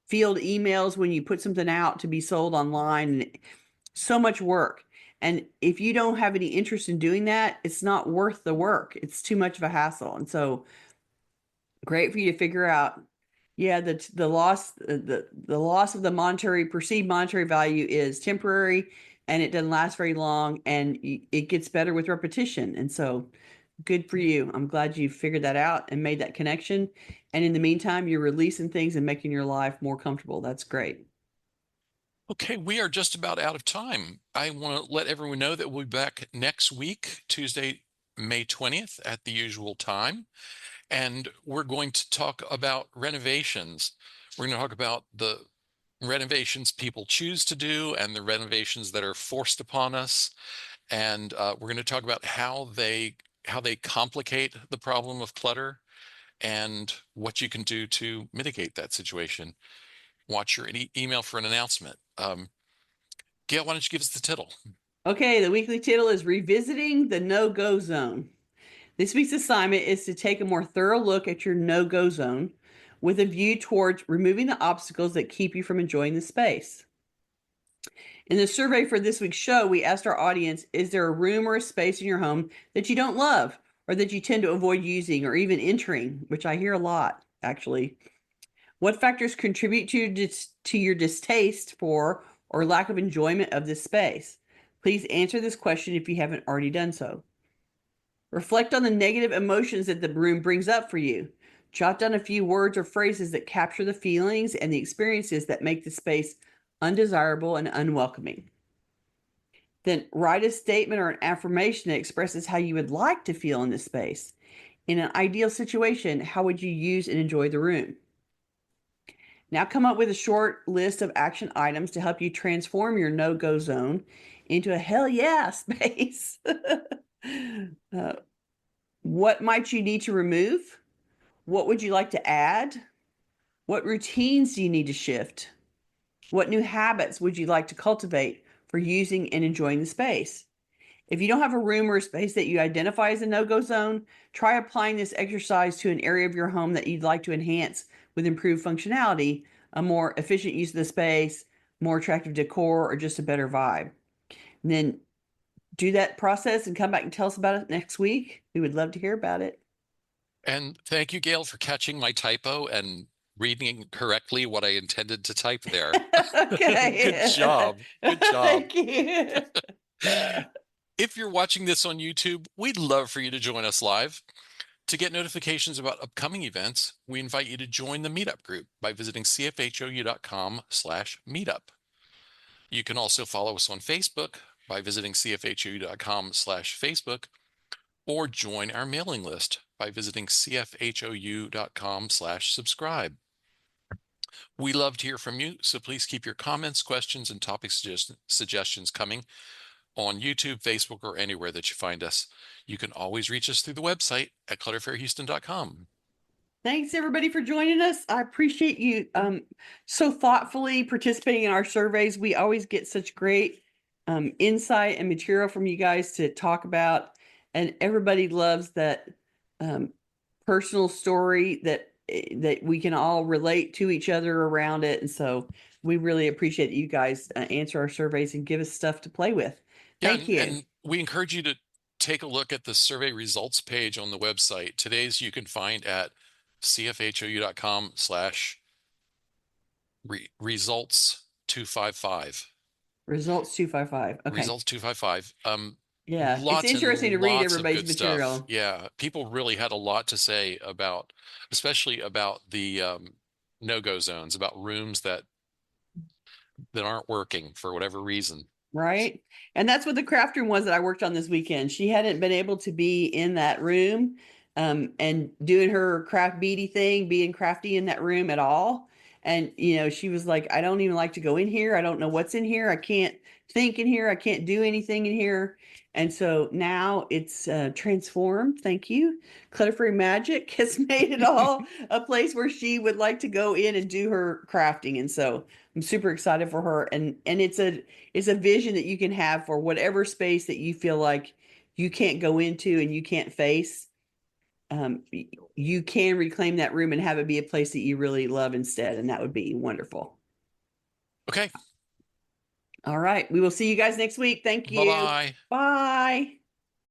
A: field emails when you put something out to be sold online. And so much work. And if you don't have any interest in doing that, it's not worth the work. It's too much of a hassle. And so great for you to figure out. Yeah, the loss of the perceived monetary value is temporary, and it doesn't last very long, and it gets better with repetition. And so, good for you. I'm glad you figured that out and made that connection. And in the meantime, you're releasing things and making your life more comfortable. That's great.
B: Okay, we are just about out of time. I want to let everyone know that we'll be back next week, Tuesday, May 20th at the usual time. And we're going to talk about renovations. We're going to talk about the renovations people choose to do and the renovations that are forced upon us. And we're going to talk about how they complicate the problem of clutter and what you can do to mitigate that situation. watch your email for an announcement. Gayle, why don't you give us the title?
A: Okay, the weekly title is Revisiting the No-Go Zone. This week's assignment is to take a more thorough look at your no-go zone with a view towards removing the obstacles that keep you from enjoying the space. In the survey for this week's show, we asked our audience, is there a room or a space in your home that you don't love or that you tend to avoid using or even entering, which I hear a lot, actually. What factors contribute to your distaste for or lack of enjoyment of this space? Please answer this question if you haven't already done so. Reflect on the negative emotions that the room brings up for you. Jot down a few words or phrases that capture the feelings and the experiences that make the space undesirable and unwelcoming. Then write a statement or an affirmation that expresses how you would like to feel in this space. In an ideal situation, how would you use and enjoy the room? Now come up with a short list of action items to help you transform your no-go zone into a hell yeah space. What might you need to remove? What would you like to add? What routines do you need to shift? What new habits would you like to cultivate for using and enjoying the space? If you don't have a room or a space that you identify as a no-go zone, try applying this exercise to an area of your home that you'd like to enhance with improved functionality, a more efficient use of the space, more attractive decor, or just a better vibe. And then do that process and come back and tell us about it next week. We would love to hear about it.
B: And thank you, Gayle, for catching my typo and reading correctly what I intended to type there.
A: Okay.
B: Good job. Good job.
A: Thank you.
B: If you're watching this on YouTube, we'd love for you to join us live. To get notifications about upcoming events, we invite you to join the meetup group by visiting cfhou.com/meetup. You can also follow us on Facebook by visiting cfhou.com/Facebook, or join our mailing list by visiting cfhou.com/subscribe. We love to hear from you, so please keep your comments, questions, and topic suggestions coming on YouTube, Facebook, or anywhere that you find us. You can always reach us through the website at clutterfairyhouston.com.
A: Thanks everybody for joining us. I appreciate you so thoughtfully participating in our surveys. We always get such great insight and material from you guys to talk about, and everybody loves that personal story that we can all relate to each other around it. And so we really appreciate that you guys answer our surveys and give us stuff to play with. Thank you.
B: And we encourage you to take a look at the survey results page on the website. Today's you can find at cfhou.com/results 255.
A: Results 255. Okay.
B: Results 255.
A: Yeah, it's
B: Lots and
A: interesting to read
B: lots of
A: everybody's
B: good stuff.
A: material.
B: Yeah, people really had a lot to say about, especially about the no-go zones, about rooms that aren't working for whatever reason.
A: Right. And that's what the craft room was that I worked on this weekend. She hadn't been able to be in that room and doing her craft beady thing, being crafty in that room at all. And, you know, she was like, I don't even like to go in here. I don't know what's in here. I can't think in here. I can't do anything in here. And so now it's transformed. Thank you. Clutter Fairy Magic has made it all a place where she would like to go in and do her crafting. And so I'm super excited for her. And it's a vision that you can have for whatever space that you feel like you can't go into and you can't face. You can reclaim that room and have it be a place that you really love instead. And that would be wonderful.
B: Okay.
A: All right. We will see you guys next week. Thank you.
B: Bye-bye.
A: Bye.